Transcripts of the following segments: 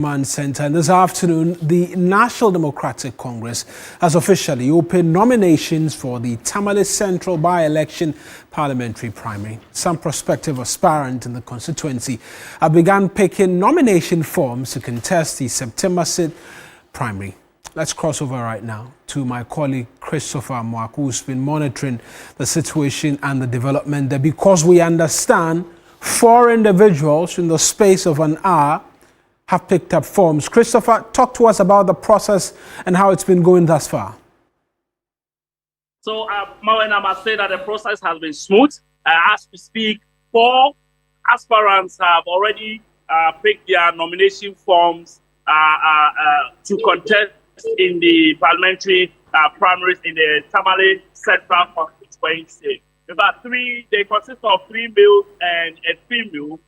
Command Center. And this afternoon, the National Democratic Congress has officially opened nominations for the Tamale Central by-election parliamentary primary. Some prospective aspirants in the constituency have begun picking nomination forms to contest the September sit primary. Let's cross over right now to my colleague Christopher Mwaku, who's been monitoring the situation and the development there, because we understand 4 individuals in the space of an hour have picked up forms. Christopher, talk to us about the process and how it's been going thus far. So, Marlon, I must say that the process has been smooth. As we speak, 4 aspirants have already picked their nomination forms to contest in the parliamentary primaries in the Tamale Central constituency. In fact, they consist of 3 males and a female.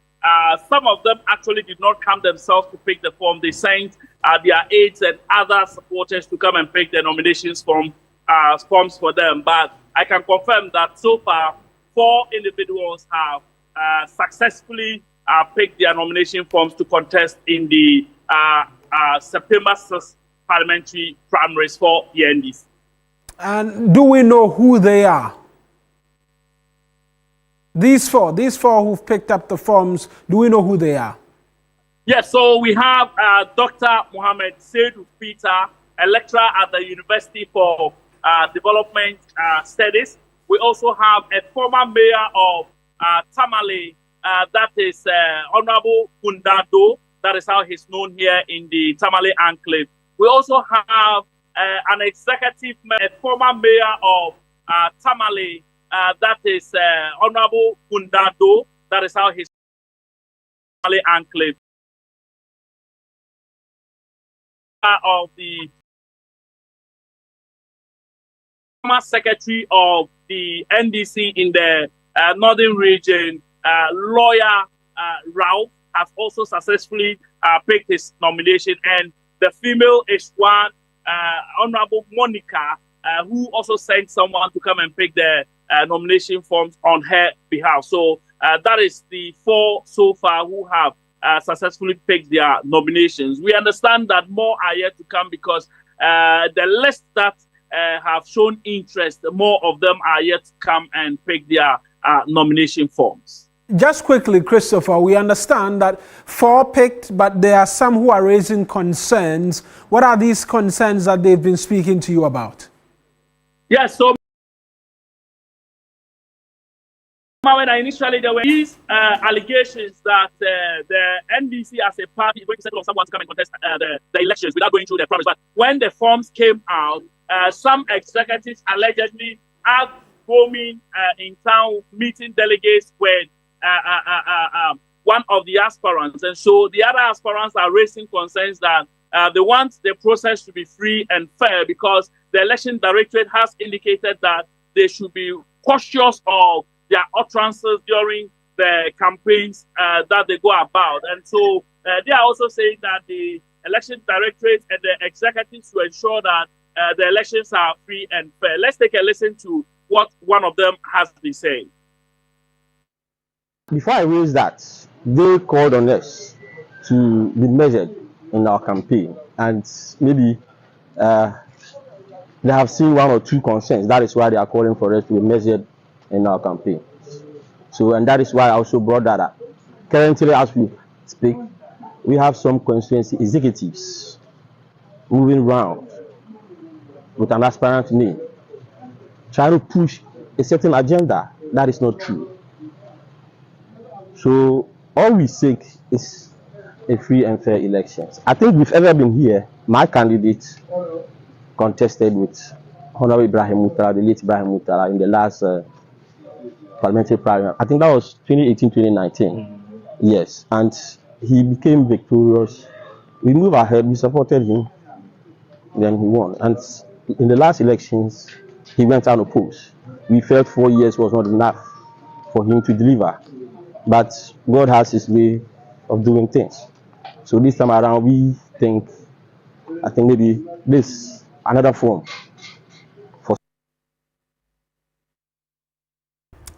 Some of them actually did not come themselves to pick the form. They sent their aides and other supporters to come and pick the nominations forms for them. But I can confirm that so far, 4 individuals have successfully picked their nomination forms to contest in the September 6th parliamentary primaries for the NDC. And do we know who they are? These four who've picked up the forms, do we know who they are? Yes, so we have Dr. Mohammed Seydou Peter, a lecturer at the University for Development Studies. We also have a former mayor of Tamale, that is Honorable Kundado, that is how he's known here in the Tamale enclave. We also have an executive, a former mayor of Tamale, that is Honorable Kundado, that is how he's Tamale enclave. Of the former secretary of the NDC in the northern region, lawyer Ralph, has also successfully picked his nomination, and the female is one, Honorable Monica, who also sent someone to come and pick the nomination forms on her behalf. So that is the 4 so far who have successfully picked their nominations. We understand that more are yet to come because the list that have shown interest, more of them are yet to come and pick their nomination forms. Just quickly, Christopher, we understand that 4 picked, but there are some who are raising concerns. What are these concerns that they've been speaking to you about? Yes, so when initially there were these allegations that the NDC as a party is going to settle on someone to come and contest the elections without going through the process. But when the forms came out, some executives allegedly are roaming in town meeting delegates with one of the aspirants. And so the other aspirants are raising concerns that they want the process to be free and fair, because the election directorate has indicated that they should be cautious of their utterances during the campaigns that they go about. And so they are also saying that the election directorate and the executives to ensure that the elections are free and fair. Let's take a listen to what one of them has been saying. Before I raise that, they called on us to be measured in our campaign, and maybe they have seen 1 or 2 concerns. That is why they are calling for us to be measured in our campaign. So, and that is why I also brought that up. Currently, as we speak, we have some constituency executives moving around with an aspirant name, trying to push a certain agenda that is not true. So all we seek is a free and fair elections. I think we've ever been here. My candidate contested with Honorable Ibrahim Mutala, the late Ibrahim Mutala, in the last parliamentary primary. I think that was 2018-2019. Yes, and he became victorious. We moved ahead, we supported him, then he won. And in the last elections, he went unopposed. We felt 4 years was not enough for him to deliver. But God has his way of doing things. So this time around, I think maybe this another form.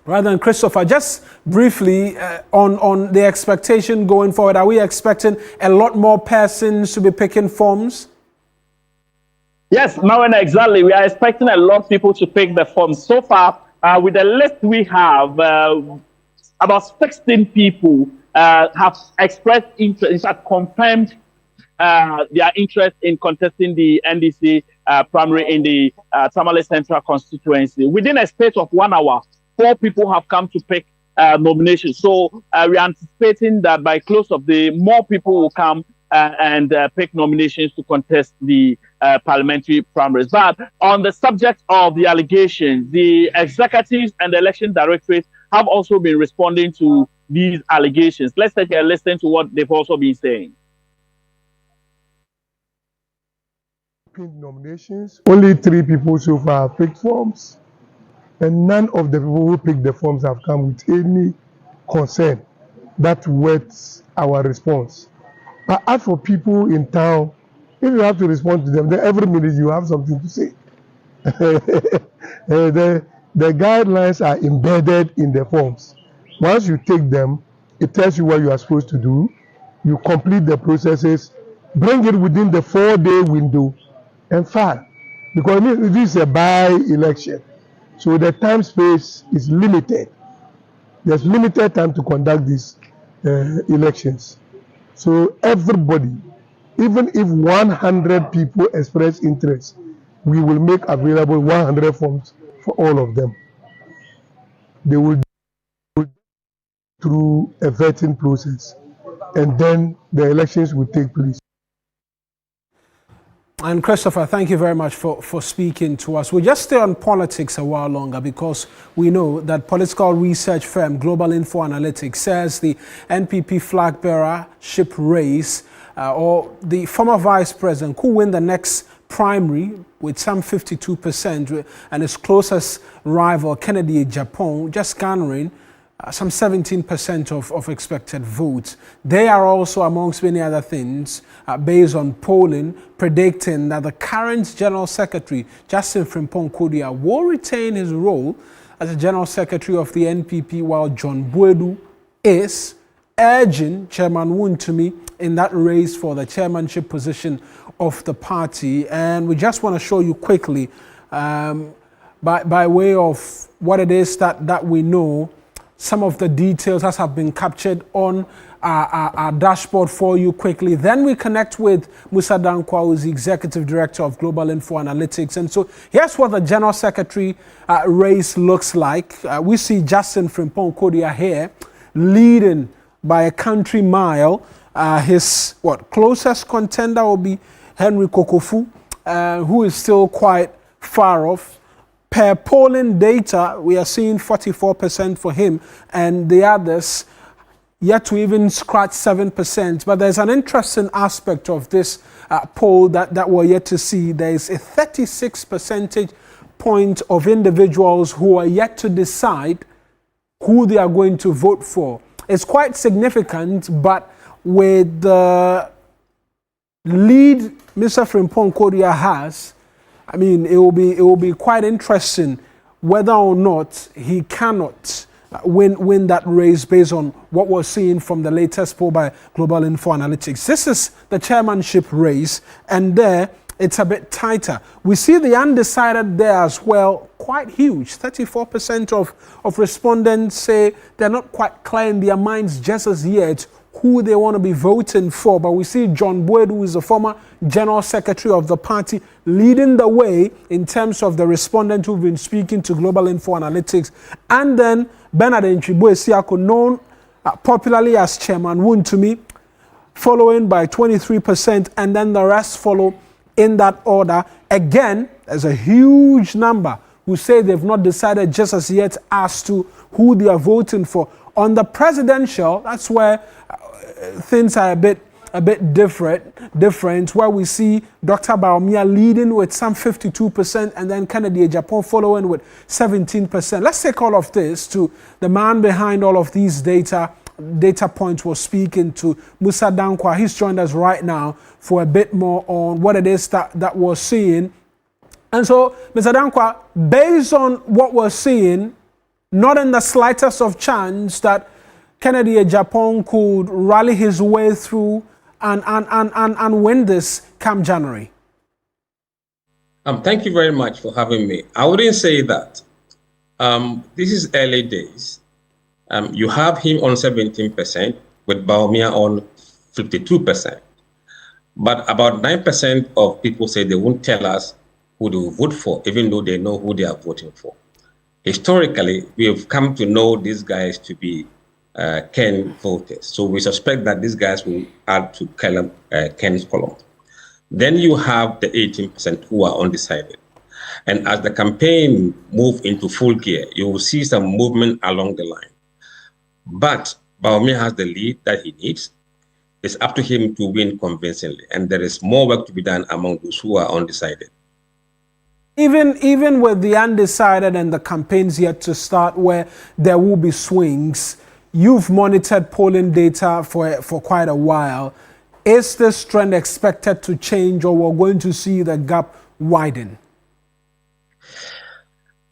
Right then, Christopher, just briefly on the expectation going forward, are we expecting a lot more persons to be picking forms? Yes, Marina, exactly. We are expecting a lot of people to pick the forms. So far, with the list we have, about 16 people have expressed interest, in fact, confirmed their interest in contesting the NDC primary in the Tamale Central constituency. Within a space of 1 hour, 4 people have come to pick nominations. So we are anticipating that by close of the more people will come and pick nominations to contest the parliamentary primaries. But on the subject of the allegations, the executives and the election directorate have also been responding to these allegations. Let's take a listen to what they've also been saying. Nominations. Only 3 people so far have picked forms, and none of the people who picked the forms have come with any concern that wets our response. But as for people in town, if you have to respond to them, then every minute you have something to say. The guidelines are embedded in the forms. Once you take them, it tells you what you are supposed to do. You complete the processes, bring it within the 4-day window, and file. Because this is a by-election, so the time space is limited. There's limited time to conduct these elections. So everybody, even if 100 people express interest, we will make available 100 forms for all of them. They will go through a vetting process, and then the elections will take place. And Christopher, thank you very much for speaking to us. We'll just stay on politics a while longer because we know that political research firm Global Info Analytics says the NPP flag bearership race or the former vice president could win the next primary with some 52% and his closest rival Kennedy Japan just garnering some 17% of expected votes. They are also, amongst many other things, based on polling, predicting that the current General Secretary, Justin Frimpong Kodia, will retain his role as the General Secretary of the NPP, while John Boadu is urging Chairman Wontumi in that race for the chairmanship position of the party. And we just want to show you quickly, by way of what it is that we know, some of the details that have been captured on our dashboard for you quickly. Then we connect with Musa Dankwa, who's the Executive Director of Global Info Analytics. And so here's what the General Secretary race looks like. We see Justin Frimpong Kodia here leading by a country mile. His closest contender will be Henry Kokofu, who is still quite far off. Per polling data, we are seeing 44% for him, and the others yet to even scratch 7%. But there's an interesting aspect of this poll that we're yet to see. There's a 36 percentage point of individuals who are yet to decide who they are going to vote for. It's quite significant, but with the lead Mr. Frimpong Kodia has, I mean, it will be quite interesting whether or not he cannot win that race based on what we're seeing from the latest poll by Global Info Analytics. This is the chairmanship race, and there it's a bit tighter. We see the undecided there as well, quite huge. 34% of respondents say they're not quite clear in their minds just as yet who they want to be voting for. But we see John Boyd, who is the former General Secretary of the party, leading the way in terms of the respondents who've been speaking to Global Info Analytics. And then Bernard Nchibwe-Siako, known popularly as Chairman Wontumi, following by 23%, and then the rest follow in that order. Again, there's a huge number who say they've not decided just as yet as to who they are voting for. On the presidential, that's where things are a bit different, where we see Dr. Baumia leading with some 52%, and then Kennedy Japan following with 17%. Let's take all of this to the man behind all of these data points. We're speaking to Musa Dankwa. He's joined us right now for a bit more on what it is that we're seeing. And so, Mr. Dankwa, based on what we're seeing, not in the slightest of chance that Kennedy Japan could rally his way through and win this come January? Thank you very much for having me. I wouldn't say that. This is early days. You have him on 17%, with Bawumia on 52%. But about 9% of people say they won't tell us who they will vote for, even though they know who they are voting for. Historically, we have come to know these guys to be Ken voters. So we suspect that these guys will add to Ken's column. Then you have the 18% who are undecided. And as the campaign moves into full gear, you will see some movement along the line. But Bawumia has the lead that he needs. It's up to him to win convincingly. And there is more work to be done among those who are undecided. Even with the undecided and the campaigns yet to start where there will be swings, you've monitored polling data for quite a while. Is this trend expected to change, or we're going to see the gap widen?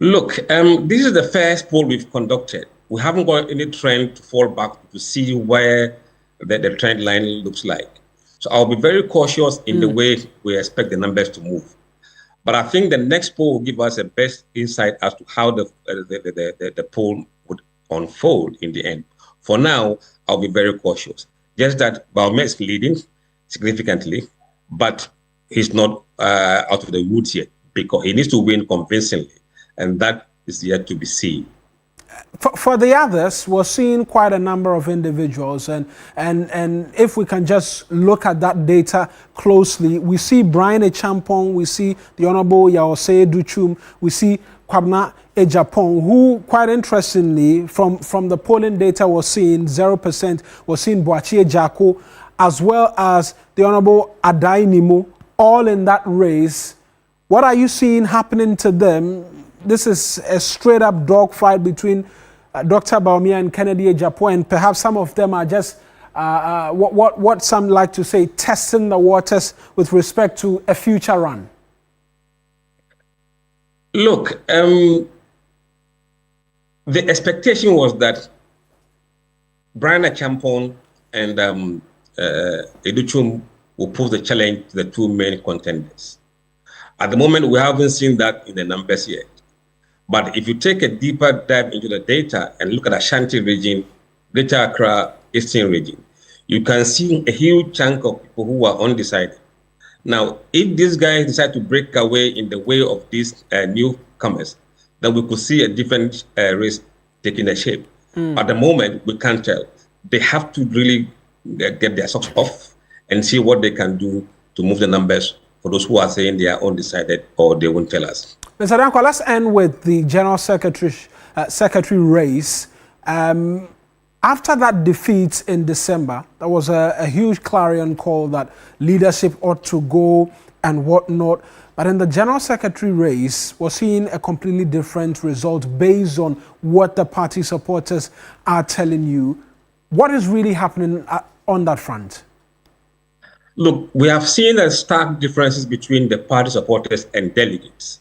Look, this is the first poll we've conducted. We haven't got any trend to fall back to see where the trend line looks like. So I'll be very cautious in the way we expect the numbers to move. But I think the next poll will give us the best insight as to how the poll would unfold in the end. For now, I'll be very cautious. Just that Bawumia is leading significantly, but he's not out of the woods yet, because he needs to win convincingly, and that is yet to be seen. For the others, we're seeing quite a number of individuals, and if we can just look at that data closely, we see Brian Echampong, we see the Honorable Yaosei Duchum, we see Kwabena Ejapong, who, quite interestingly, from the polling data we're seeing 0%, we're seeing Boachie Ejako, as well as the Honorable Adai Nimo, all in that race. What are you seeing happening to them? This is a straight-up dogfight between Dr. Bawumia and Kennedy Ejapong, and perhaps some of them are just what some like to say, testing the waters with respect to a future run. Look, the expectation was that Brian Echampong and Educhum will pose the challenge to the two main contenders. At the moment, we haven't seen that in the numbers yet. But if you take a deeper dive into the data and look at Ashanti region, Greater Accra, Eastern region, you can see a huge chunk of people who are undecided. Now, if these guys decide to break away in the way of these newcomers, then we could see a different race taking a shape. At the moment, we can't tell. They have to really get their socks off and see what they can do to move the numbers for those who are saying they are undecided or they won't tell us. Mr. Dankwa, let's end with the General Secretary race. After that defeat in December, there was a huge clarion call that leadership ought to go and whatnot. But in the General Secretary race, we're seeing a completely different result based on what the party supporters are telling you. What is really happening on that front? Look, we have seen the stark differences between the party supporters and delegates.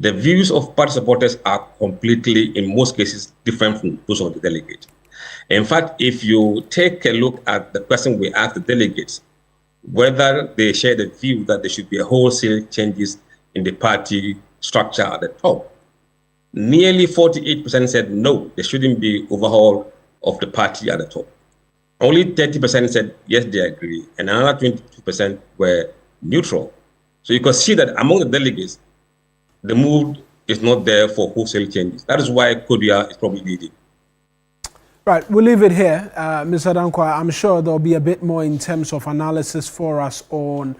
The views of party supporters are completely, in most cases, different from those of the delegates. In fact, if you take a look at the question we asked the delegates, whether they share the view that there should be a wholesale changes in the party structure at the top, nearly 48% said no, there shouldn't be overhaul of the party at the top. Only 30% said yes, they agree, and another 22% were neutral. So you can see that among the delegates, the mood is not there for wholesale changes. That is why Kodia is probably leading. Right, we'll leave it here. Mr. Dankwa, I'm sure there'll be a bit more in terms of analysis for us on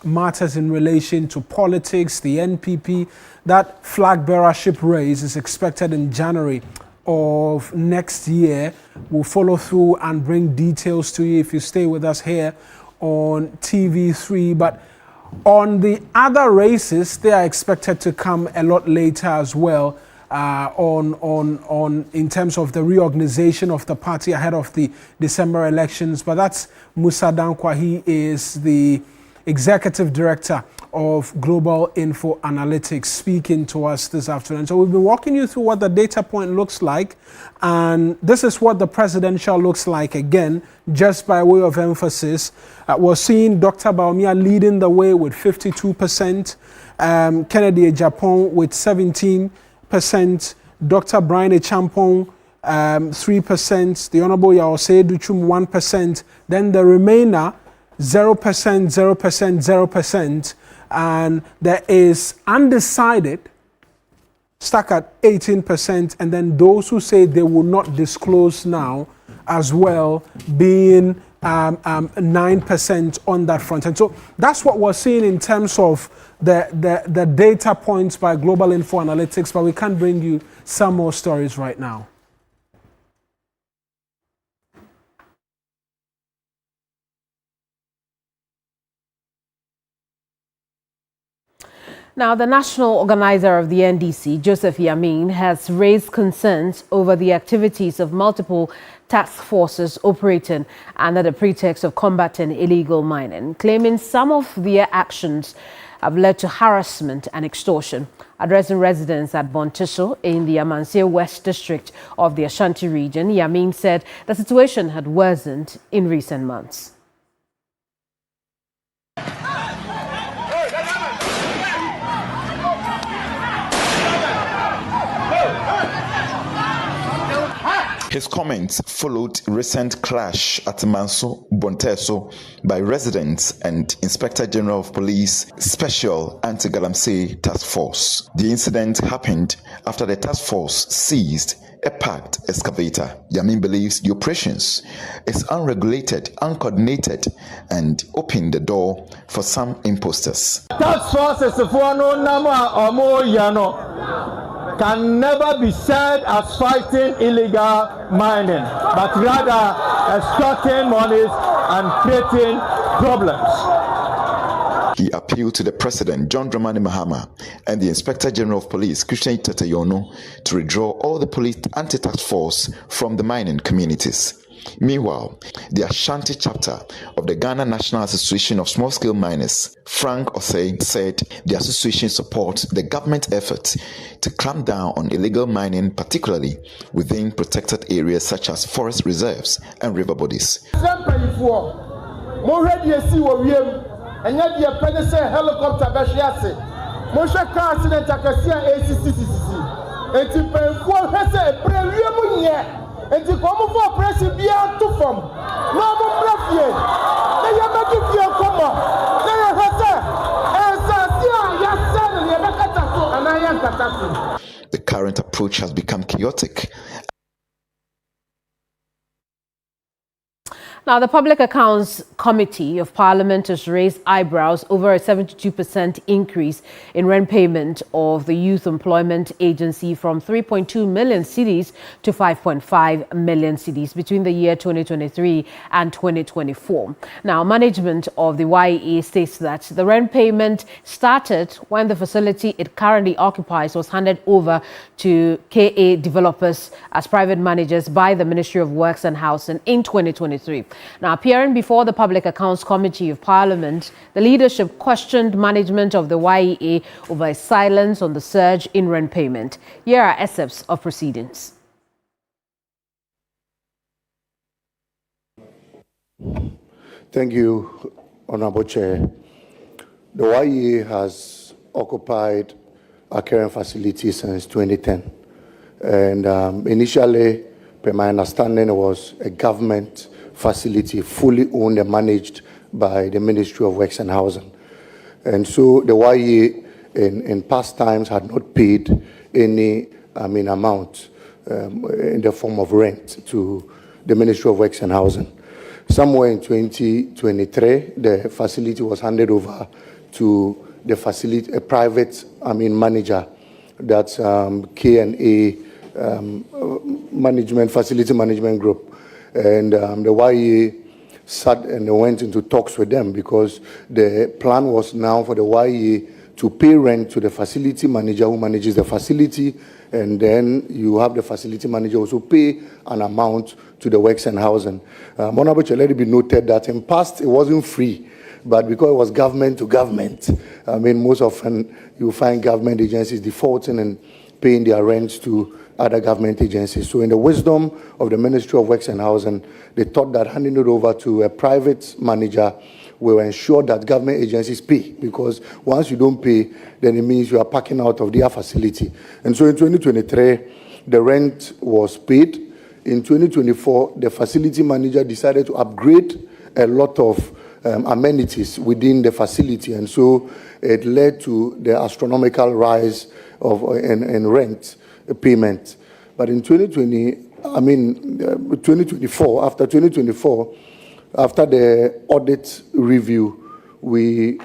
matters in relation to politics, the NPP. That flag bearership race is expected in January of next year. We'll follow through and bring details to you if you stay with us here on TV3. But on the other races, they are expected to come a lot later as well, in terms of the reorganization of the party ahead of the December elections. But that's Musa Dankwa. He is the executive director of Global Info Analytics, speaking to us this afternoon. So we've been walking you through what the data point looks like, and this is what the presidential looks like again, just by way of emphasis. We're seeing Dr. Bawumia leading the way with 52%, Kennedy Ejapon with 17%, Dr. Brian Echampong 3%, the Honorable Yaosei Duchum 1%, then the remainder 0%, 0%, 0%, and there is undecided stuck at 18%, and then those who say they will not disclose now as well, being 9% on that front. And so that's what we're seeing in terms of the data points by Global Info Analytics, but we can't bring you some more stories right now. Now, the national organizer of the NDC, Joseph Yamin, has raised concerns over the activities of multiple task forces operating under the pretext of combating illegal mining, claiming some of their actions have led to harassment and extortion. Addressing residents at Bontiso in the Amansie West district of the Ashanti region, Yamin said the situation had worsened in recent months. His comments followed recent clash at Manso Bonteso by residents and Inspector General of Police Special Anti-Galamsey Task Force. The incident happened after the task force seized a packed excavator. Yamin believes the operations is unregulated, uncoordinated, and opened the door for some imposters. Task force is can never be said as fighting illegal mining, but rather extracting monies and creating problems. He appealed to the President, John Dramani Mahama, and the Inspector General of Police, Christian Tatayono, to withdraw all the police anti-task force from the mining communities. Meanwhile, the Ashanti chapter of the Ghana National Association of Small-Scale Miners, Frank Osei, said the association supports the government effort to clamp down on illegal mining, particularly within protected areas such as forest reserves and river bodies. And the common for pressing beyond to form. No more breath. They are making you come on. They are the current approach has become chaotic. Now, the Public Accounts Committee of Parliament has raised eyebrows over a 72% increase in rent payment of the Youth Employment Agency from 3.2 million cedis to 5.5 million cedis between the year 2023 and 2024. Now, management of the YEA states that the rent payment started when the facility it currently occupies was handed over to KA developers as private managers by the Ministry of Works and Housing in 2023. Now, appearing before the Public Accounts Committee of Parliament, the leadership questioned management of the YEA over a silence on the surge in rent payment. Here are excerpts of proceedings. Thank you, Honorable Chair. The YEA has occupied our current facility since 2010. And initially, per my understanding, it was a government facility fully owned and managed by the Ministry of Works and Housing. And so the YEA in past times had not paid any amount in the form of rent to the Ministry of Works and Housing. Somewhere in 2023, the facility was handed over to the facility, a private manager, that's K&A management, facility management group. And the YEA sat and went into talks with them because the plan was now for the YEA to pay rent to the facility manager who manages the facility, and then you have the facility manager also pay an amount to the Works and Housing. Honorable Chair, let it be noted that in past it wasn't free. but because it was government to government, I mean, most often you find government agencies defaulting and paying their rents to other government agencies. So in the wisdom of the Ministry of Works and Housing, they thought that handing it over to a private manager will ensure that government agencies pay, because once you don't pay, then it means you are packing out of their facility. And so in 2023, the rent was paid. In 2024, the facility manager decided to upgrade a lot of amenities within the facility, and so it led to the astronomical rise of in rent payment. But in 2024, after 2024, after the audit review, we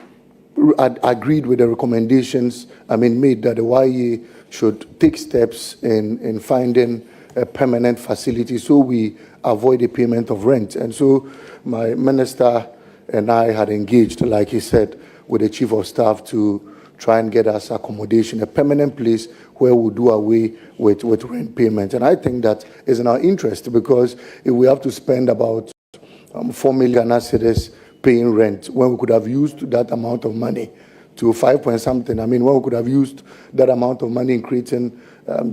agreed with the recommendations made that the YE should take steps in finding a permanent facility so we avoid the payment of rent. And so my minister and I had engaged, like he said, with the chief of staff to try and get us accommodation, a permanent place where we'll do away with rent payment. And I think that is in our interest, because if we have to spend about 4 million cedis paying rent, when we could have used that amount of money to 5 point something, when we could have used that amount of money in creating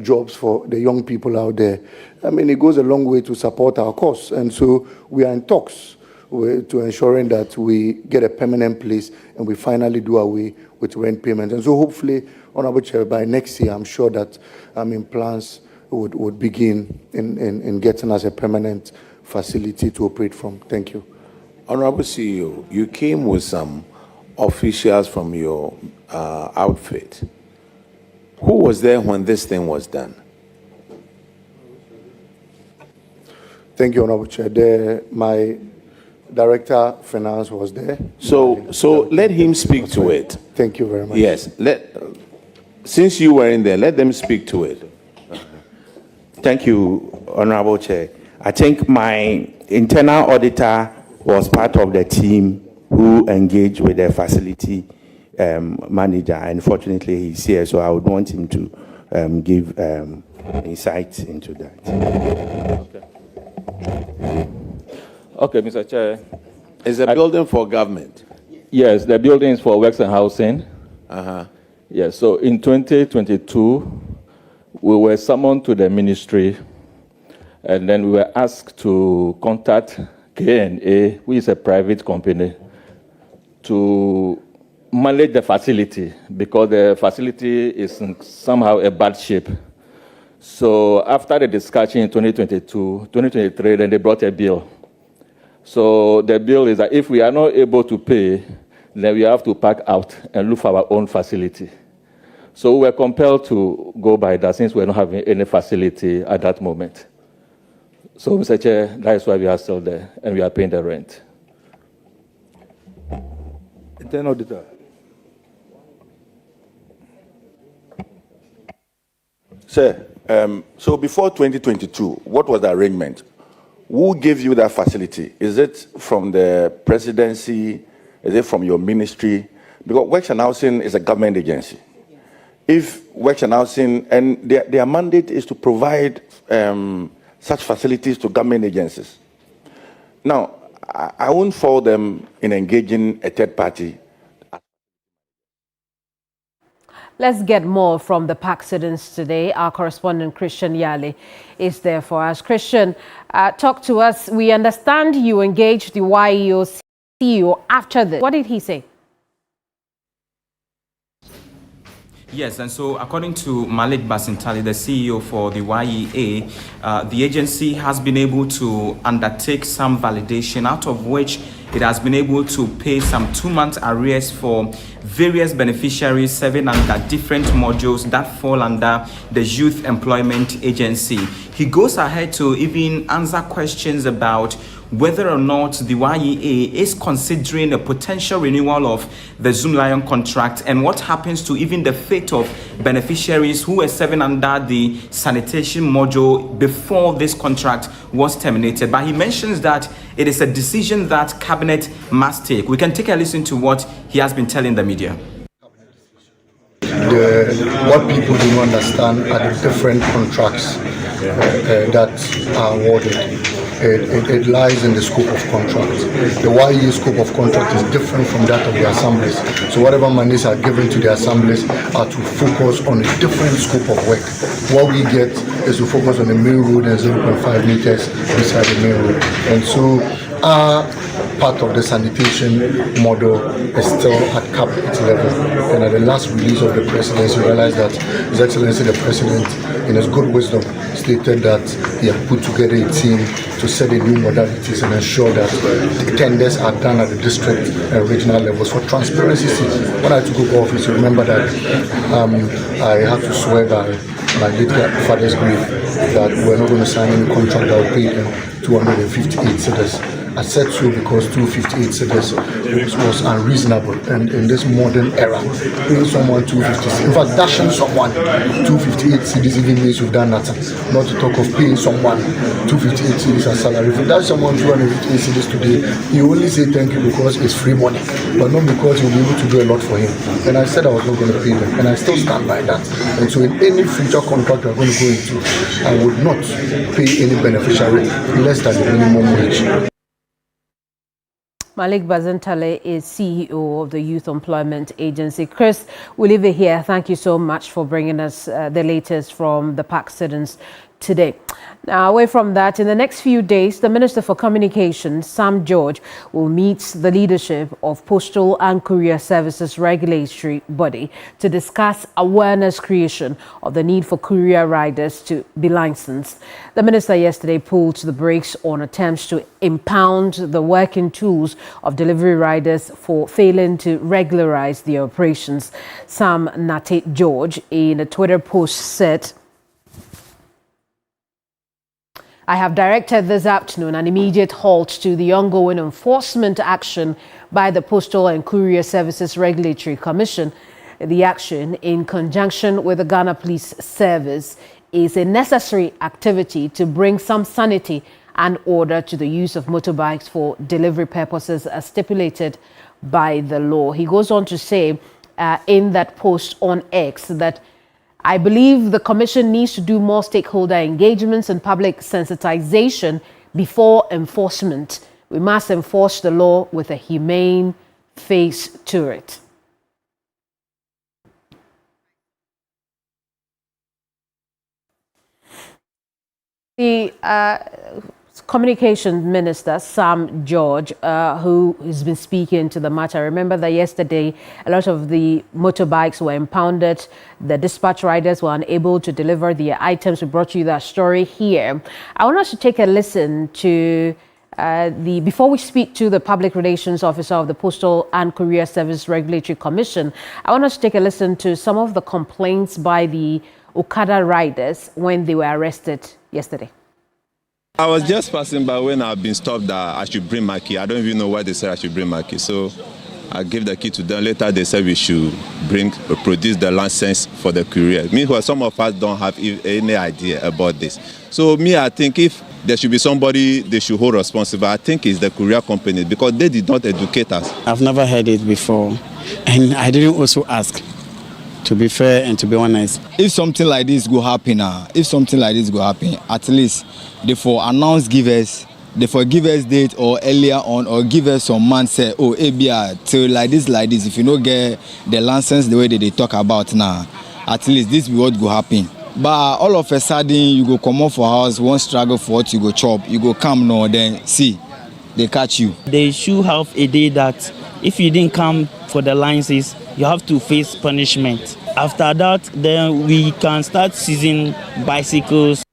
jobs for the young people out there, it goes a long way to support our cause. And so we are in talks to ensuring that we get a permanent place and we finally do away with rent payment. And so hopefully, Honorable Chair, by next year, I'm sure that plans would begin in getting us a permanent facility to operate from. Thank you. Honorable CEO, you came with some officials from your outfit. Who was there when this thing was done? Thank you, Honorable Chair. My Director of Finance was there. So let him speak to it. Thank you very much. Yes. Since you were in there, let them speak to it. Thank you, Honorable Chair. I think my internal auditor was part of the team who engaged with the facility manager. Unfortunately, he's here, so I would want him to give insight into that. Okay, Mr. Chair. Is the building for government? Yes, the building is for Works and Housing. Yes, so in 2022, we were summoned to the ministry, and then we were asked to contact K&A, who is a private company, to manage the facility, because the facility is in somehow a bad shape. So after the discussion in 2023, then they brought a bill. So the bill is that if we are not able to pay, then we have to pack out and look for our own facility. So we were compelled to go by that, since we're not having any facility at that moment. So, Mr. Chair, that is why we are still there, and we are paying the rent. Internal auditor. Sir, so before 2022, what was the arrangement? Who gave you that facility? Is it from the presidency? Is it from your ministry? Because Works and Housing is a government agency. If Works and Housing, and their mandate is to provide such facilities to government agencies. Now, I won't fault them in engaging a third party. Let's get more from the PAC sit-ins today. Our correspondent, Christian Yale, is there for us. Christian, talk to us. We understand you engaged the YEO CEO after this. What did he say? Yes, and so according to Malik Basintali, the CEO for the YEA, the agency has been able to undertake some validation, out of which it has been able to pay some 2 months arrears for various beneficiaries serving under different modules that fall under the Youth Employment Agency. He goes ahead to even answer questions about whether or not the YEA is considering a potential renewal of the Zoom Lion contract, and what happens to even the fate of beneficiaries who were serving under the sanitation module before this contract was terminated. But he mentions that it is a decision that Cabinet must take. We can take a listen to what he has been telling the media. What people do not understand are the different contracts that are awarded. it lies in the scope of contract. The YE scope of contract is different from that of the assemblies. So whatever monies are given to the assemblies are to focus on a different scope of work. What we get is to focus on the main road and 0.5 meters beside the main road. And so our part of the sanitation model is still at cabinet level. And at the last release of the presidency, you realize that His Excellency the President, in his good wisdom, stated that he had put together a team to set the new modalities and ensure that the tenders are done at the district and regional levels for transparency. When I took over office, you remember that I had to swear by my late father's grave that we're not going to sign any contract that will pay them 258 cedis. I said so because 258 cedis was unreasonable, and in this modern era, paying someone 250, in fact, dashing someone 258 cedis even means you've done nothing. Not to talk of paying someone 258 cedis as salary. If you dash someone 258 cedis today, you only say thank you because it's free money, but not because you'll be able to do a lot for him. And I said I was not going to pay them, and I still stand by that. And so, in any future contract we're going to go into, I would not pay any beneficiary less than the minimum wage. Malik Bazantale is CEO of the Youth Employment Agency. Chris, we'll leave it here. Thank you so much for bringing us the latest from the PAC sit-ins today. Now, away from that, in the next few days, the Minister for Communications, Sam George, will meet the leadership of Postal and Courier Services Regulatory Body to discuss awareness creation of the need for courier riders to be licensed. The minister yesterday pulled the brakes on attempts to impound the working tools of delivery riders for failing to regularize their operations. Sam Nate George, in a Twitter post, said, I have directed this afternoon an immediate halt to the ongoing enforcement action by the Postal and Courier Services Regulatory Commission. The action, in conjunction with the Ghana Police Service, is a necessary activity to bring some sanity and order to the use of motorbikes for delivery purposes as stipulated by the law. He goes on to say in that post on X that I believe the Commission needs to do more stakeholder engagements and public sensitization before enforcement. We must enforce the law with a humane face to it. The Communications Minister, Sam George, who has been speaking to the matter. Remember that yesterday, a lot of the motorbikes were impounded. The dispatch riders were unable to deliver their items. We brought you that story here. I want us to take a listen to before we speak to the Public Relations Officer of the Postal and Courier Service Regulatory Commission, I want us to take a listen to some of the complaints by the Okada riders when they were arrested yesterday. I was just passing by when I've been stopped that I should bring my key. I don't even know why they said I should bring my key. So I gave the key to them. Later they said we should produce the license for the courier. Meanwhile, some of us don't have any idea about this. So I think if there should be somebody they should hold responsible, I think it's the courier company because they did not educate us. I've never heard it before, and I didn't also ask. To be fair and to be honest, if something like this go happen, at least they for announce give us date or earlier on or give us some man say ABR till like this. If you don't get the license the way that they talk about now, at least this will what go happen. But all of a sudden you go come off for house, one struggle for what you go chop, you go come now, then see they catch you. They should have a day that if you didn't come for the licenses, you have to face punishment. After that, then we can start seizing bicycles.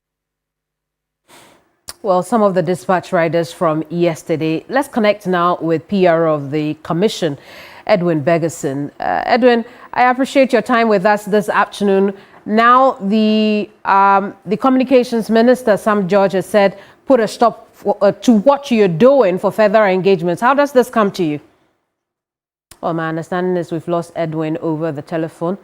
Well, some of the dispatch riders from yesterday. Let's connect now with PR of the Commission, Edwin Bergerson. Edwin, I appreciate your time with us this afternoon. Now, the Communications Minister, Sam George, has said, put a stop to what you're doing for further engagements. How does this come to you? Well, my understanding is we've lost Edwin over the telephone,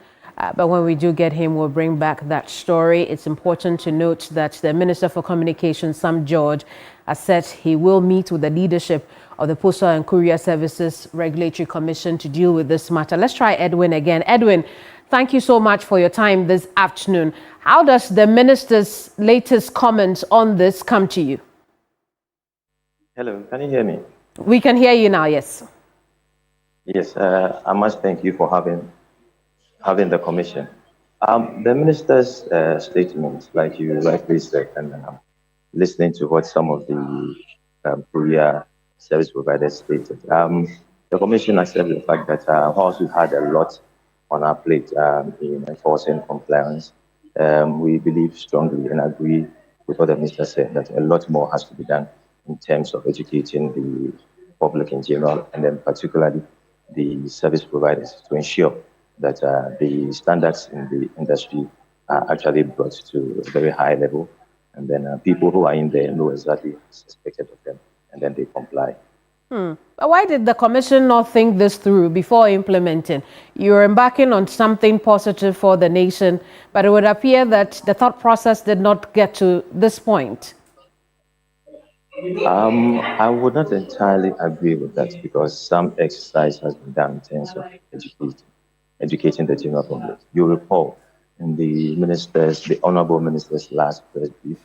but when we do get him, we'll bring back that story. It's important to note that the Minister for Communications, Sam George, has said he will meet with the leadership of the Postal and Courier Services Regulatory Commission to deal with this matter. Let's try Edwin again. Edwin, thank you so much for your time this afternoon. How does the Minister's latest comments on this come to you? Hello, can you hear me? We can hear you now, yes. Yes, I must thank you for having the commission. The minister's statement, like you rightly said, and listening to what some of the courier service providers stated, the commission accepts the fact that whilst we've had a lot on our plate in enforcing compliance, we believe strongly and agree with what the minister said that a lot more has to be done in terms of educating the public in general, and then particularly the service providers to ensure that the standards in the industry are actually brought to a very high level, and then people who are in there know exactly what's expected of them, and then they comply. But why did the commission not think this through before implementing? You're embarking on something positive for the nation, but it would appear that the thought process did not get to this point. I would not entirely agree with that because some exercise has been done in terms of educating the general public. You recall in the honorable minister's last press brief,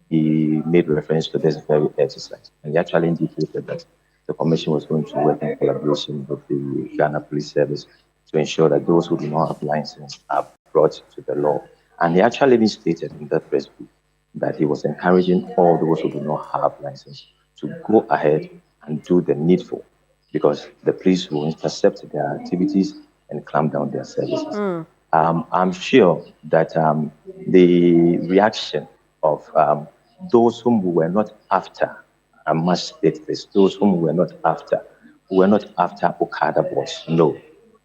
he made reference to this very exercise, and he actually indicated that the commission was going to work in collaboration with the Ghana Police Service to ensure that those who do not have license are brought to the law. And he actually even stated in that press brief that he was encouraging all those who do not have license to go ahead and do the needful, because the police will intercept their activities and clamp down their services. I'm sure that the reaction of those whom we were not after, I must state this, those whom we were not after Okada boys. No,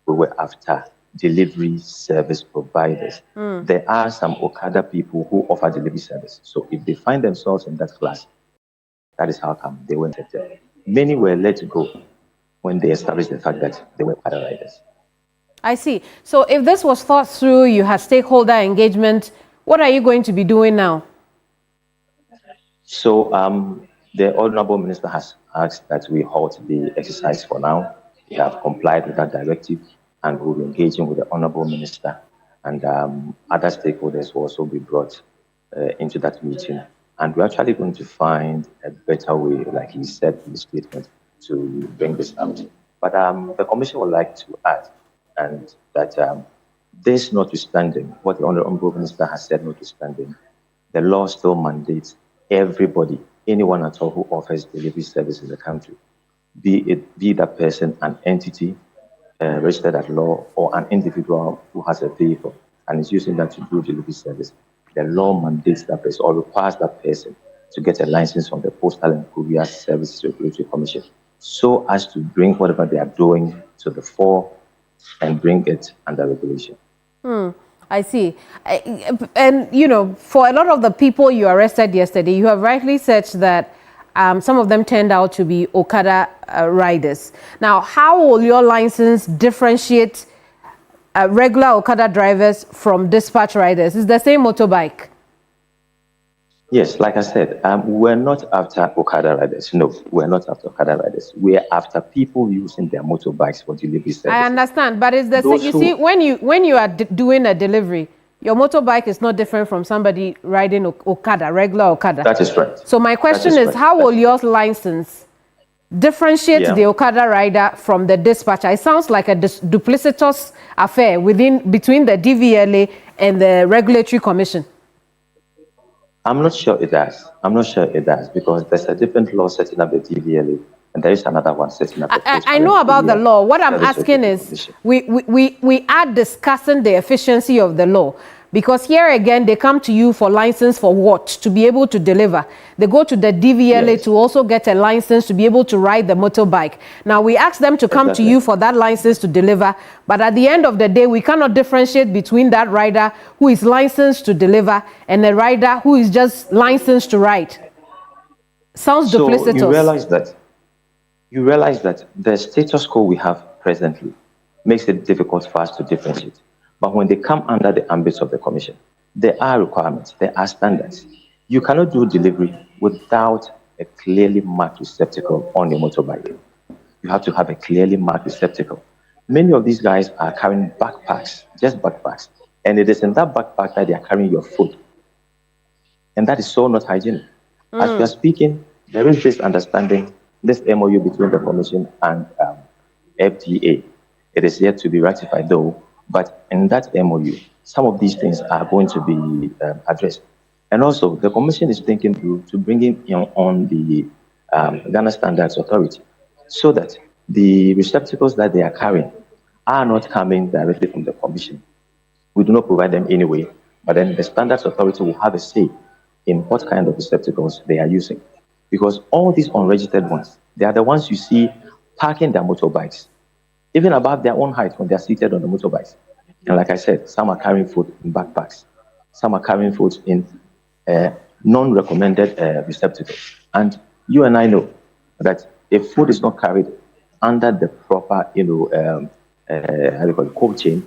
we were after delivery service providers. There are some Okada people who offer delivery service. So if they find themselves in that class, that is how come they weren't accepted. Many were let go when they established the fact that they were Okada riders. I see. So if this was thought through, you had stakeholder engagement, what are you going to be doing now? So the Honorable Minister has asked that we halt the exercise for now. We have complied with that directive, and we'll be engaging with the Honorable Minister, and other stakeholders will also be brought into that meeting. And we're actually going to find a better way, like he said in the statement, to bring this out. But the Commission would like to add, and that this notwithstanding, what the Honorable Minister has said notwithstanding, the law still mandates everybody, anyone at all who offers delivery service in the country, be that person an entity registered at law or an individual who has a vehicle and is using that to do delivery service, the law mandates that person or requires that person to get a license from the Postal and Courier Services Regulatory Commission, so as to bring whatever they are doing to the fore and bring it under regulation. I see. And, you know, for a lot of the people you arrested yesterday, you have rightly said that some of them turned out to be Okada riders. Now, how will your license differentiate regular Okada drivers from dispatch riders? It's the same motorbike. Yes, like I said, we're not after Okada riders. No, we're not after Okada riders. We're after people using their motorbikes for delivery services. I understand, but it's the same. You see, when you are doing a delivery, your motorbike is not different from somebody riding Okada, regular Okada. That is right. So my question is, how will your license differentiate the Okada rider from the dispatcher? It sounds like a duplicitous affair between the DVLA and the Regulatory Commission. I'm not sure it does. I'm not sure it does, because there's a different law setting up the DVLA, and there is another one setting up the I know about the law. What I'm asking is, we are discussing the efficiency of the law, because here again, they come to you for license for what? To be able to deliver. They go to the DVLA to also get a license to be able to ride the motorbike. Now, we ask them to come to you for that license to deliver, but at the end of the day, we cannot differentiate between that rider who is licensed to deliver and a rider who is just licensed to ride. Sounds duplicitous. You realize that the status quo we have presently makes it difficult for us to differentiate. But when they come under the ambit of the commission, there are requirements, there are standards. You cannot do delivery without a clearly marked receptacle on your motorbike. You have to have a clearly marked receptacle. Many of these guys are carrying backpacks, just backpacks, and it is in that backpack that they are carrying your food. And that is so not hygienic. As we are speaking, there is this understanding, this MOU between the Commission and FDA. It is yet to be ratified, though, but in that MOU, some of these things are going to be addressed. And also, the Commission is thinking through to bringing on the Ghana Standards Authority so that the receptacles that they are carrying are not coming directly from the Commission. We do not provide them anyway, but then the Standards Authority will have a say in what kind of receptacles they are using. Because all these unregistered ones, they are the ones you see parking their motorbikes, even above their own height when they are seated on the motorbikes. And like I said, some are carrying food in backpacks, some are carrying food in non-recommended receptacles. And you and I know that if food is not carried under the proper, how do you call it, cold chain,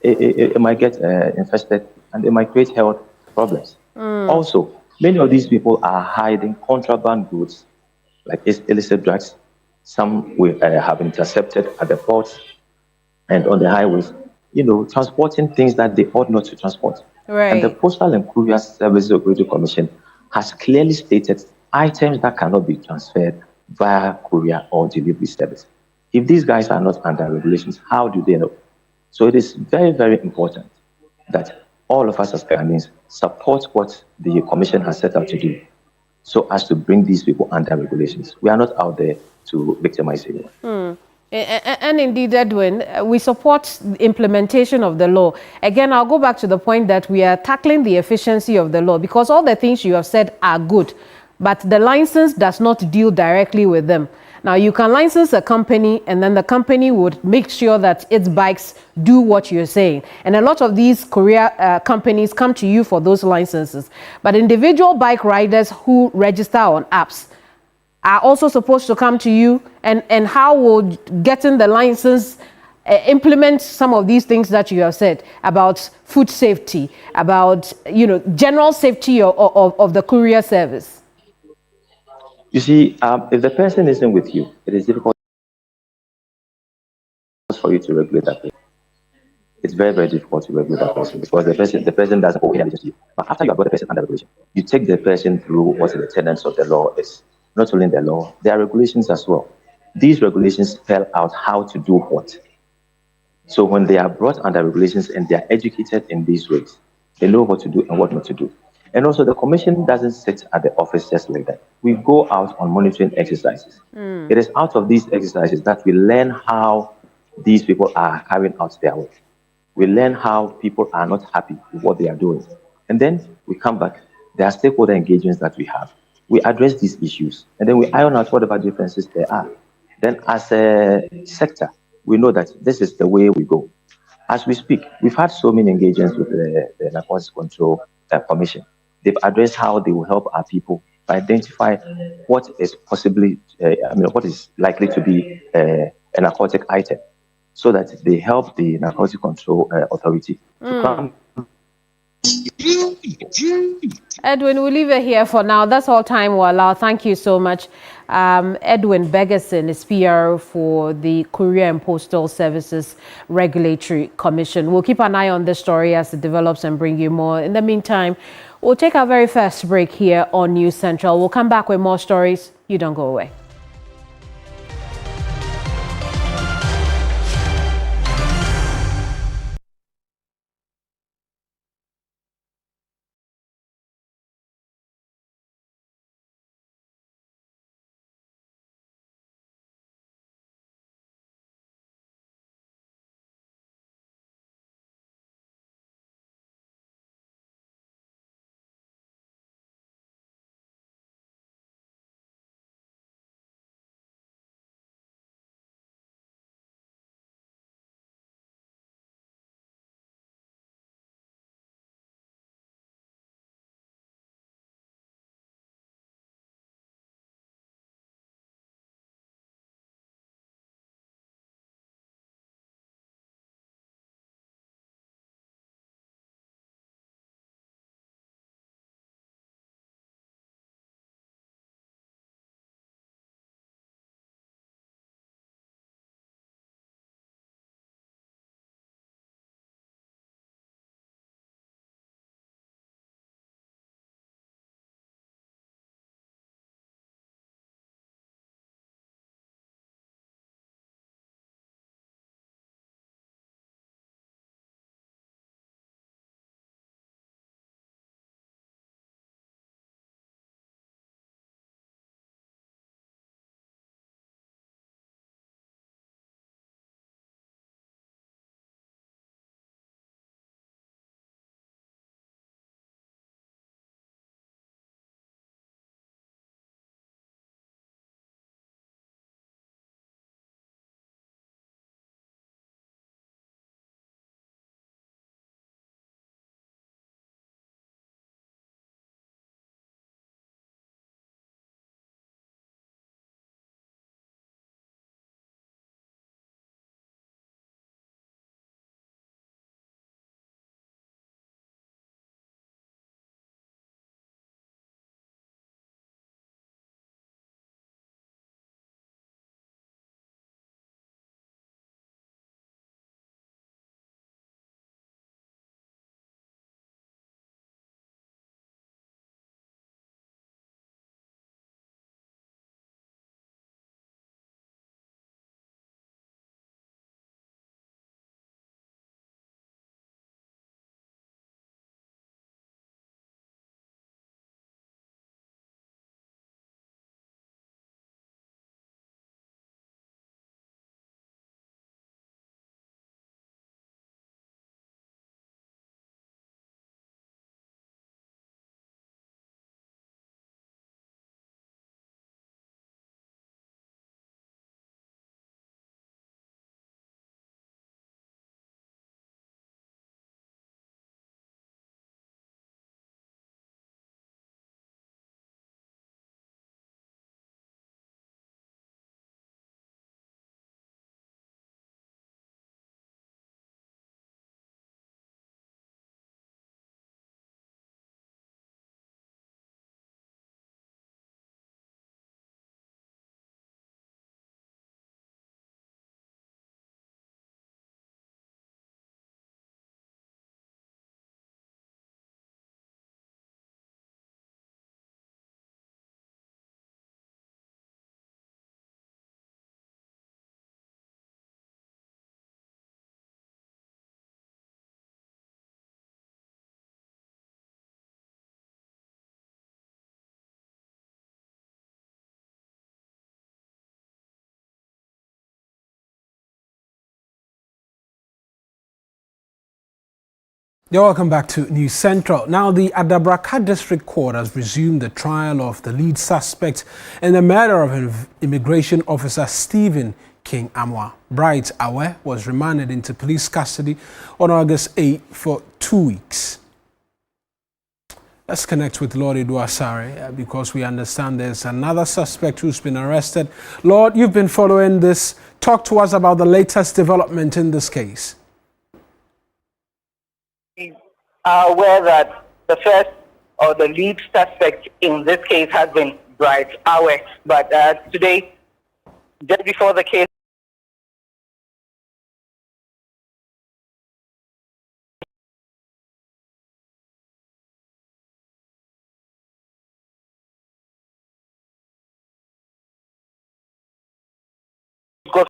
it might get infested and it might create health problems. Also, many of these people are hiding contraband goods like illicit drugs. Some we have intercepted at the ports and on the highways, transporting things that they ought not to transport. Right. And the Postal and Courier Services Authority Commission has clearly stated items that cannot be transferred via courier or delivery service. If these guys are not under regulations, how do they know? So it is very, very important that all of us as Ghanaians support what the Commission has set out to do so as to bring these people under regulations. We are not out there to victimize anyone. And indeed, Edwin, we support the implementation of the law. Again, I'll go back to the point that we are tackling the efficiency of the law because all the things you have said are good, but the license does not deal directly with them. Now, you can license a company and then the company would make sure that its bikes do what you're saying. And a lot of these courier companies come to you for those licenses. But individual bike riders who register on apps are also supposed to come to you, and how will getting the license implement some of these things that you have said about food safety, about general safety of the courier service? You see, if the person isn't with you, it is difficult for you to regulate that person. It's very, very difficult to regulate that person because the person doesn't owe any allegiance to you. But after you have got the person under regulation, you take the person through what the tenets of the law is. Not only the law, there are regulations as well. These regulations spell out how to do what. So when they are brought under regulations and they are educated in these ways, they know what to do and what not to do. And also the commission doesn't sit at the office just like that. We go out on monitoring exercises. It is out of these exercises that we learn how these people are carrying out their work. We learn how people are not happy with what they are doing. And then we come back. There are stakeholder engagements that we have. We address these issues and then we iron out whatever differences there are. Then as a sector, we know that this is the way we go. As we speak, we've had so many engagements with the Narcotics Control Commission. They've addressed how they will help our people to identify what is possibly, what is likely to be a narcotic item, so that they help the Narcotics Control Authority to come. Edwin, we'll leave it here for now. That's all time will allow. Thank you so much. Edwin Begerson is PR for the Courier and Postal Services Regulatory Commission. We'll keep an eye on this story as it develops and bring you more. In the meantime, we'll take our very first break here on News Central. We'll come back with more stories. You don't go away. You're welcome back to News Central. Now, the Adabraka District Court has resumed the trial of the lead suspect in the murder of immigration officer Stephen King Amwa. Bright Awe was remanded into police custody on August 8 for 2 weeks. Let's connect with Lord Eduasare because we understand there's another suspect who's been arrested. Lord, you've been following this. Talk to us about the latest development in this case. Are aware that the first or the lead suspect in this case has been Bright Awe, but today, just before the case goes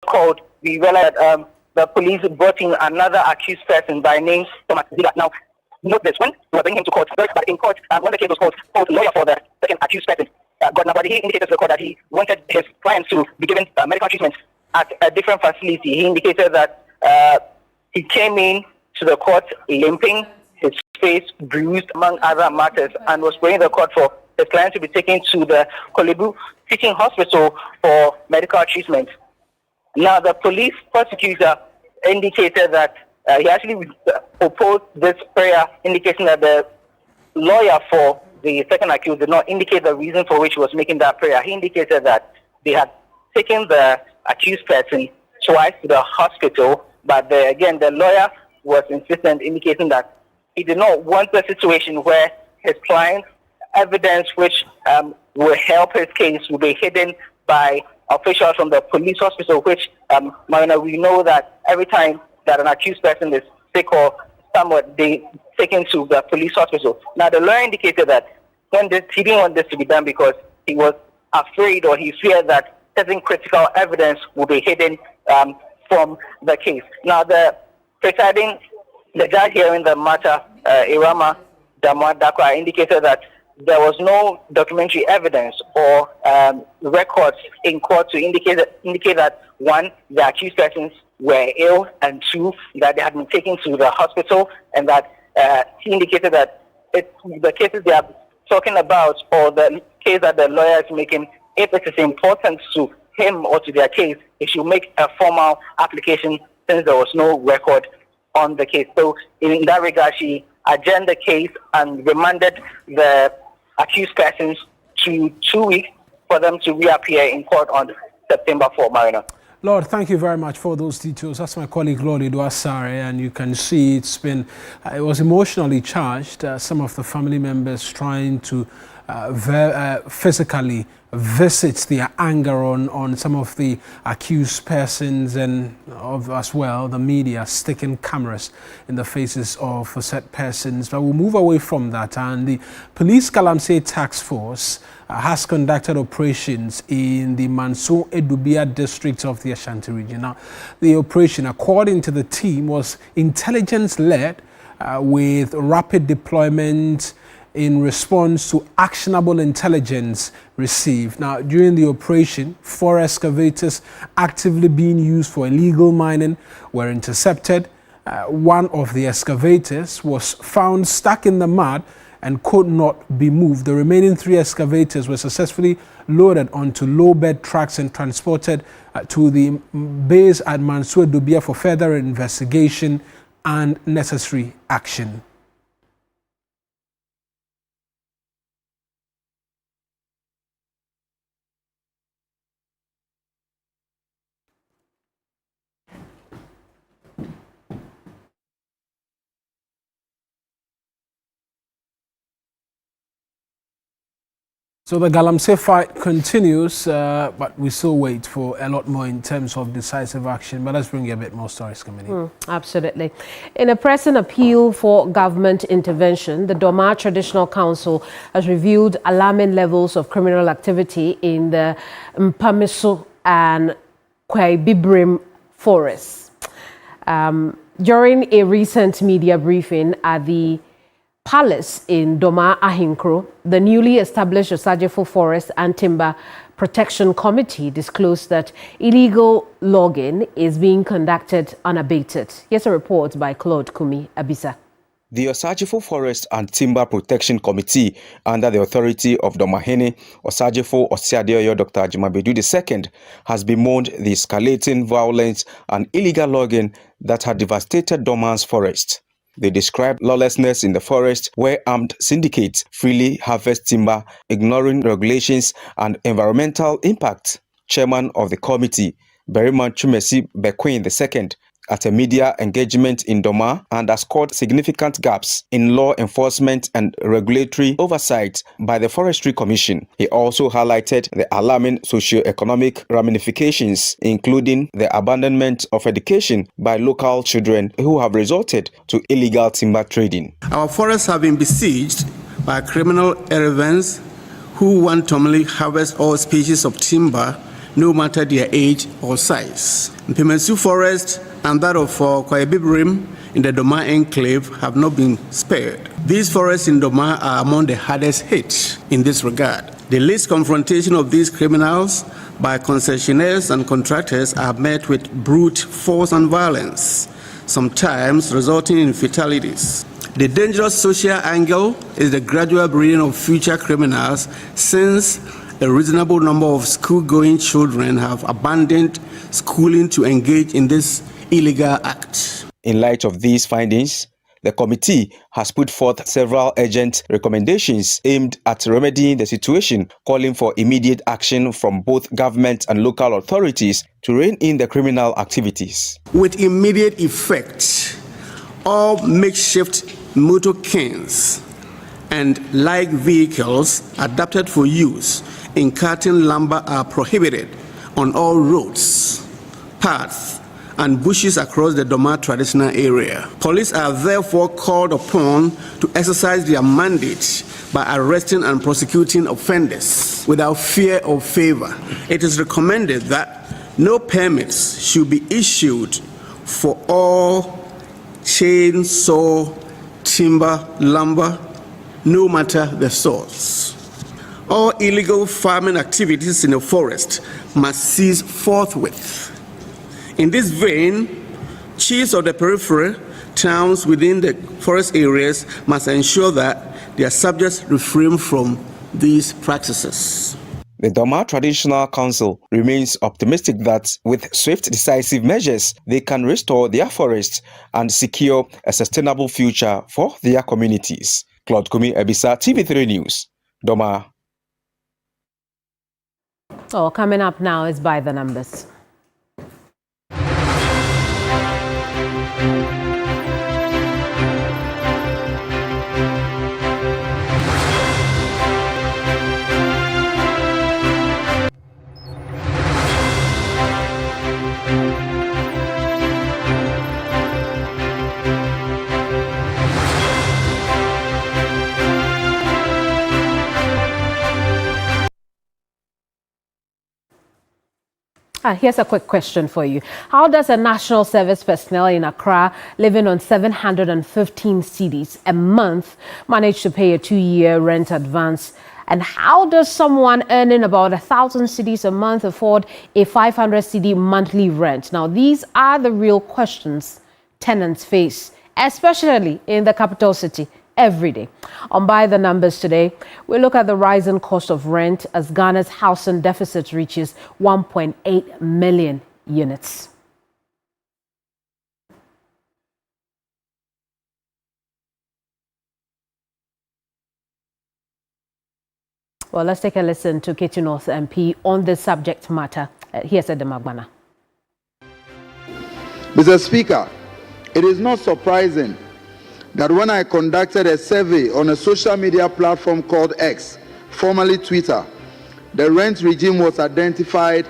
called, we realized the police brought in another accused person by name Thomas. Now, note this, when we were bringing him to court, but in court, when the case was called, lawyer for the second accused person, but he indicated to the court that he wanted his clients to be given medical treatment at a different facility. He indicated that he came in to the court limping, his face bruised, among other matters, and was praying the court for his client to be taken to the Kolebu Teaching Hospital for medical treatment. Now, the police prosecutor indicated that he actually opposed this prayer, indicating that the lawyer for the second accused did not indicate the reason for which he was making that prayer. He indicated that they had taken the accused person twice to the hospital, but again, the lawyer was insistent, indicating that he did not want a situation where his client's evidence which will help his case will be hidden by officials from the police hospital, which, Marina, we know that every time that an accused person is sick or somewhat, they taken to the police hospital. Now, the lawyer indicated that he didn't want this to be done because he was afraid or he feared that certain critical evidence will be hidden from the case. Now, the judge hearing the matter, Irama Damwadakwa, indicated that there was no documentary evidence or records in court to indicate that, one, the accused persons were ill, and two, that they had been taken to the hospital, and that he indicated that the cases they are talking about or the case that the lawyer is making, if it is important to him or to their case, he should make a formal application since there was no record on the case. So in that regard, she adjourned the case and remanded the accused persons to 2 weeks for them to reappear in court on September 4, Marina. Lord, thank you very much for those details. That's my colleague Lord Eduasare, and you can see it was emotionally charged. Some of the family members trying to physically visit their anger on some of the accused persons, and as well the media sticking cameras in the faces of said persons. But we'll move away from that, and the police Galamsey task force has conducted operations in the Manso Edubia district of the Ashanti region. Now, the operation, according to the team, was intelligence-led with rapid deployment in response to actionable intelligence received. Now, during the operation, 4 excavators actively being used for illegal mining were intercepted. One of the excavators was found stuck in the mud and could not be moved. The remaining 3 excavators were successfully loaded onto low-bed trucks and transported to the base at Mansour Dubia for further investigation and necessary action. So the Galamsey fight continues, but we still wait for a lot more in terms of decisive action. But let's bring you a bit more stories coming in. Absolutely. In a pressing appeal for government intervention, the Doma Traditional Council has revealed alarming levels of criminal activity in the Mpamiso and Kwaibibrim forests. During a recent media briefing at the Palace in Doma Ahinkro, the newly established Osajefo Forest and Timber Protection Committee disclosed that illegal logging is being conducted unabated. Here's a report by Claude Kumi Abisa. The Osajefo Forest and Timber Protection Committee, under the authority of Domahene Osajefo Osiadeoyo Dr. Ajimabedu II, has bemoaned the escalating violence and illegal logging that had devastated Doma's forest. They described lawlessness in the forest where armed syndicates freely harvest timber, ignoring regulations and environmental impact. Chairman of the committee, Beriman Chumesi Bequin II, at a media engagement in Doma, underscored significant gaps in law enforcement and regulatory oversight by the Forestry Commission. He also highlighted the alarming socio-economic ramifications, including the abandonment of education by local children who have resorted to illegal timber trading. Our forests have been besieged by criminal elements who wantonly harvest all species of timber, no matter their age or size. Mpemensu Forest and that of Kwayebibrim in the Doma enclave have not been spared. These forests in Doma are among the hardest hit in this regard. The least confrontation of these criminals by concessionaires and contractors are met with brute force and violence, sometimes resulting in fatalities. The dangerous social angle is the gradual breeding of future criminals, since a reasonable number of school-going children have abandoned schooling to engage in this illegal act. In light of these findings, the committee has put forth several urgent recommendations aimed at remedying the situation, calling for immediate action from both government and local authorities to rein in the criminal activities. With immediate effect, all makeshift motor canes and like vehicles adapted for use in carting lumber are prohibited on all roads, paths, and bushes across the Doma traditional area. Police are therefore called upon to exercise their mandate by arresting and prosecuting offenders without fear or favor. It is recommended that no permits should be issued for all chainsaw, timber, lumber, no matter the source. All illegal farming activities in the forest must cease forthwith. In this vein, chiefs of the periphery towns within the forest areas must ensure that their subjects refrain from these practices. The Doma Traditional Council remains optimistic that with swift, decisive measures, they can restore their forests and secure a sustainable future for their communities. Claude Kumi Ebisa, TV3 News, Doma. Oh, coming up now is By the Numbers. Here's a quick question for you. How does a national service personnel in Accra living on 715 cedis a month manage to pay a 2-year rent advance? And how does someone earning about 1,000 cedis a month afford a 500 cedi monthly rent? Now, these are the real questions tenants face, especially in the capital city, every day. On By the Numbers today, we look at the rising cost of rent as Ghana's housing deficit reaches 1.8 million units. Well, let's take a listen to Ketu North MP on this subject matter. Here's Edem Agbana. Mr. Speaker, it is not surprising that when I conducted a survey on a social media platform called X, formerly Twitter, the rent regime was identified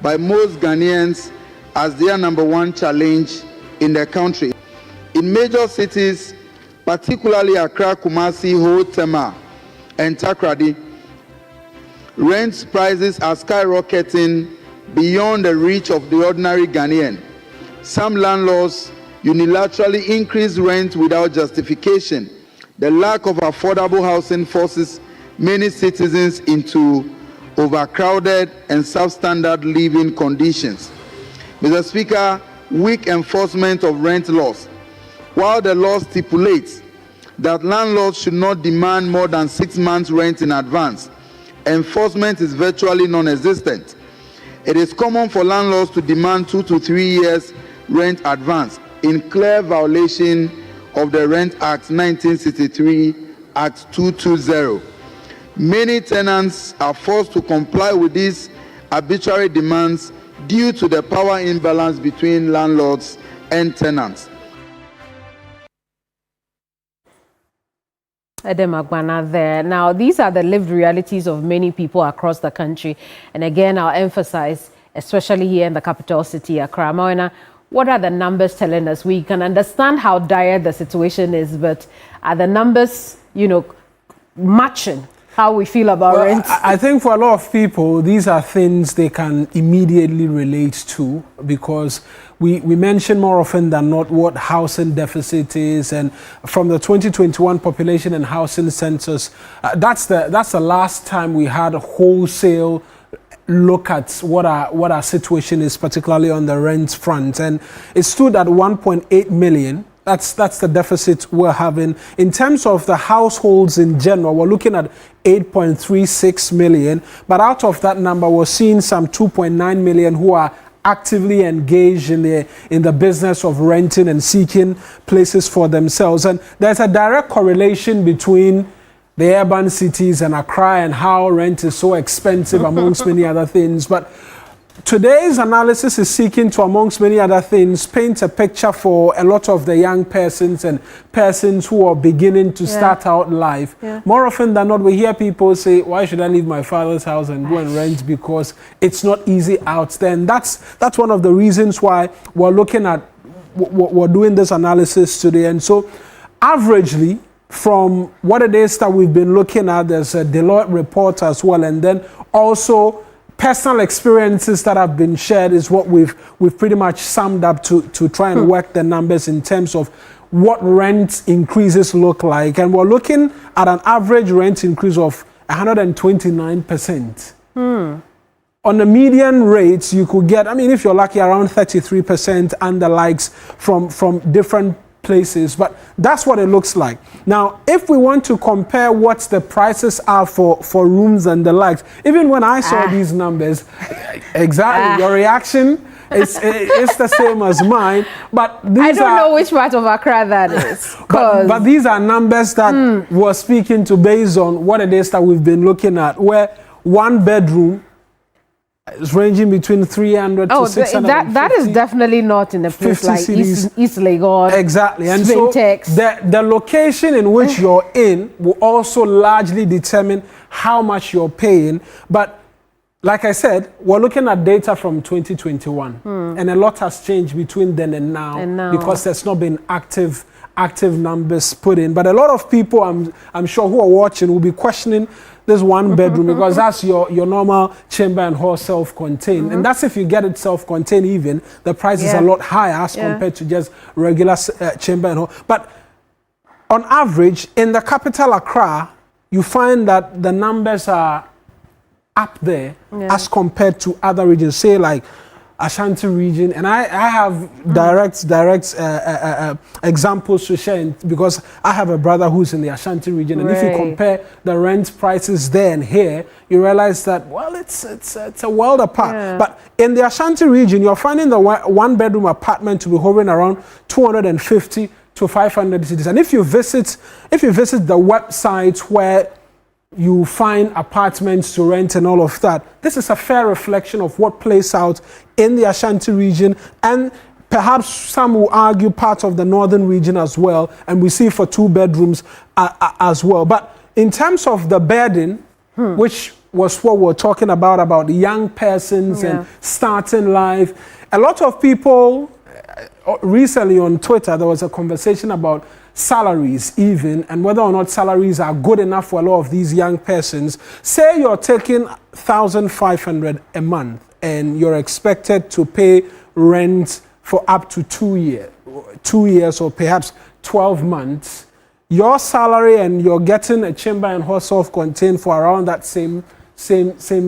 by most Ghanaians as their #1 challenge in the country. In major cities, particularly Accra, Kumasi, Ho, Tema, and Takrady, rent prices are skyrocketing beyond the reach of the ordinary Ghanaian. Some landlords unilaterally increase rent without justification, The lack of affordable housing forces many citizens into overcrowded and substandard living conditions. Mr. Speaker, weak enforcement of rent laws. While the law stipulates that landlords should not demand more than 6 months' rent in advance, enforcement is virtually non-existent. It is common for landlords to demand 2 to 3 years rent advance, in clear violation of the Rent Act 1963, Act 220. Many tenants are forced to comply with these arbitrary demands due to the power imbalance between landlords and tenants. Edem Agbana there. Now, these are the lived realities of many people across the country. And again, I'll emphasize, especially here in the capital city, Accra. Moena, what are the numbers telling us? We can understand how dire the situation is, but are the numbers, matching how we feel about rent? I think for a lot of people, these are things they can immediately relate to, because we mention more often than not what housing deficit is, and from the 2021 population and housing census, that's the last time we had a wholesale look at what our situation is, particularly on the rent front, and it stood at 1.8 million. That's the deficit we're having. In terms of the households in general, we're looking at 8.36 million, but out of that number, we're seeing some 2.9 million who are actively engaged in the business of renting and seeking places for themselves. And there's a direct correlation between the urban cities and Accra and how rent is so expensive amongst many other things. But today's analysis is seeking to, amongst many other things, paint a picture for a lot of the young persons and persons who are beginning to start out life. More often than not, we hear people say, why should I leave my father's house and go and rent, because it's not easy out there. And that's one of the reasons why we're doing this analysis today. And so averagely, from what it is that we've been looking at, there's a Deloitte report as well, and then also personal experiences that have been shared is what we've pretty much summed up to try and work the numbers in terms of what rent increases look like. And we're looking at an average rent increase of 129%. On the median rates, you could get, if you're lucky, around 33% and the likes from different places, but that's what it looks like. Now, if we want to compare what the prices are for rooms and the likes, even when I saw these numbers, exactly, your reaction is the same as mine, but I don't know which part of Accra that is. but these are numbers that we're speaking to based on what it is that we've been looking at, where 1 bedroom is ranging between 300 to 650. That is definitely not in a place like East Legon. Exactly. And so the location in which you're in will also largely determine how much you're paying. But like I said, we're looking at data from 2021. And a lot has changed between then and now, because there's not been active numbers put in. But a lot of people, I'm sure, who are watching will be questioning this 1 bedroom because that's your normal chamber and hall self-contained. And that's if you get it self-contained even. The price is a lot higher as compared to just regular chamber and hall. But on average, in the capital Accra, you find that the numbers are up there as compared to other regions, say like Ashanti region, and I have direct examples to share because I have a brother who's in the Ashanti region, and if you compare the rent prices there and here, you realize that it's a world apart. But in the Ashanti region, you're finding the 1 bedroom apartment to be hovering around 250 to 500 cities, and if you visit the websites where you find apartments to rent and all of that, this is a fair reflection of what plays out in the Ashanti region, and perhaps some will argue part of the northern region as well, and we see for 2 bedrooms as well. But in terms of the burden, which was what we're talking about the young persons and starting life, a lot of people, recently on Twitter, there was a conversation about salaries even, and whether or not salaries are good enough for a lot of these young persons. Say you're taking 1,500 a month and you're expected to pay rent for up to 2 years or perhaps 12 months. your salary and you're getting a chamber and hot self-contained for around that same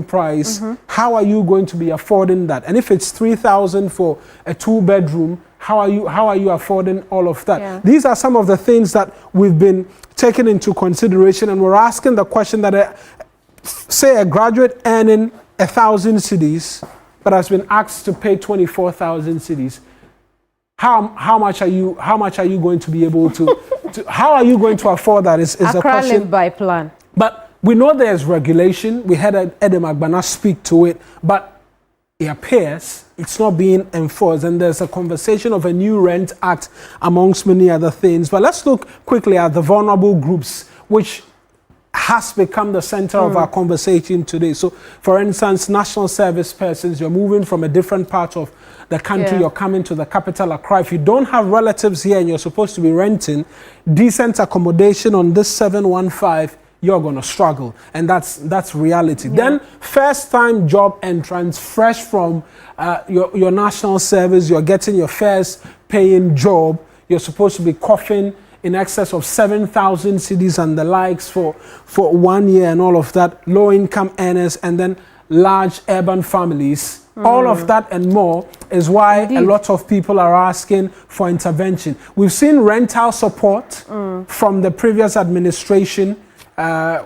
price, how are you going to be affording that? And if it's 3,000 for a 2-bedroom, how are you affording all of that? Yeah. These are some of the things that we've been taking into consideration, and we're asking the question that say a graduate earning 1,000 cedis but has been asked to pay 24,000 cedis. How much are you going to be able to, how are you going to afford that is a question. Live by plan. But we know there's regulation. We had Edem Agbana speak to it, but it appears it's not being enforced, and there's a conversation of a new rent act amongst many other things. But let's look quickly at the vulnerable groups, which has become the center of our conversation today. So, for instance, national service persons, you're moving from a different part of the country, you're coming to the capital, Accra. If you don't have relatives here and you're supposed to be renting decent accommodation on this 715, you're going to struggle, and that's reality. Then first-time job entrants, fresh from your national service, you're getting your first paying job, you're supposed to be coughing in excess of 7,000 cedis and the likes for 1 year and all of that, low-income earners, and then large urban families. All of that and more is why a lot of people are asking for intervention. We've seen rental support from the previous administration,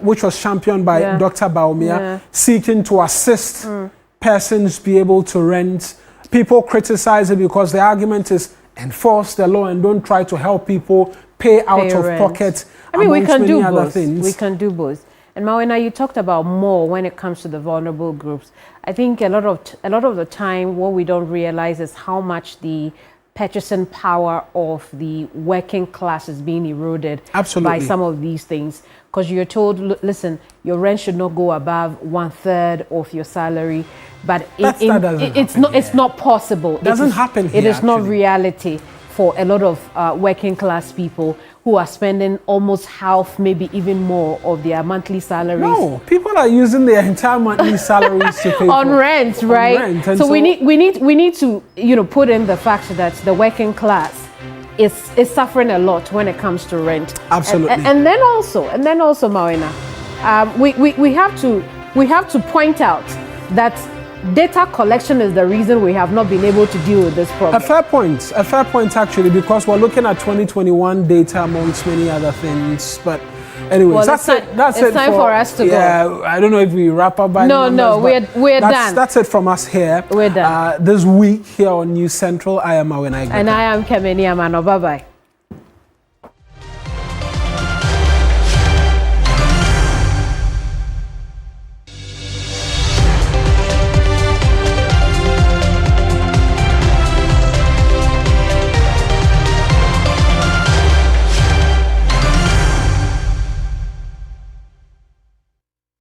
which was championed by Dr. Baumia, seeking to assist persons be able to rent. People criticize it because the argument is enforce the law and don't try to help people pay out of pocket. I mean, we can do other both. things. We can do both. And Mawena, you talked about more when it comes to the vulnerable groups. I think a lot of the time, what we don't realize is how much the purchasing power of the working class is being eroded by some of these things. Because you're told, listen, your rent should not go above 1/3 of your salary, but it's not possible. It doesn't happen here. It is not reality for a lot of working class people who are spending almost half, maybe even more of their monthly salaries. No, people are using their entire monthly salaries to pay on rent, right? So we need to put in the fact that the working class is suffering a lot when it comes to rent. Absolutely. And then also, Mawena, we have to point out that data collection is the reason we have not been able to deal with this problem. A fair point actually, because we're looking at 2021 data amongst many other things. But anyways, that's it time for us to go. Yeah, I don't know if we wrap up by No, we're done. That's it from us here. We're done. This week here on News Central, I am Mawena. And I am Kemeni Amano. Bye-bye.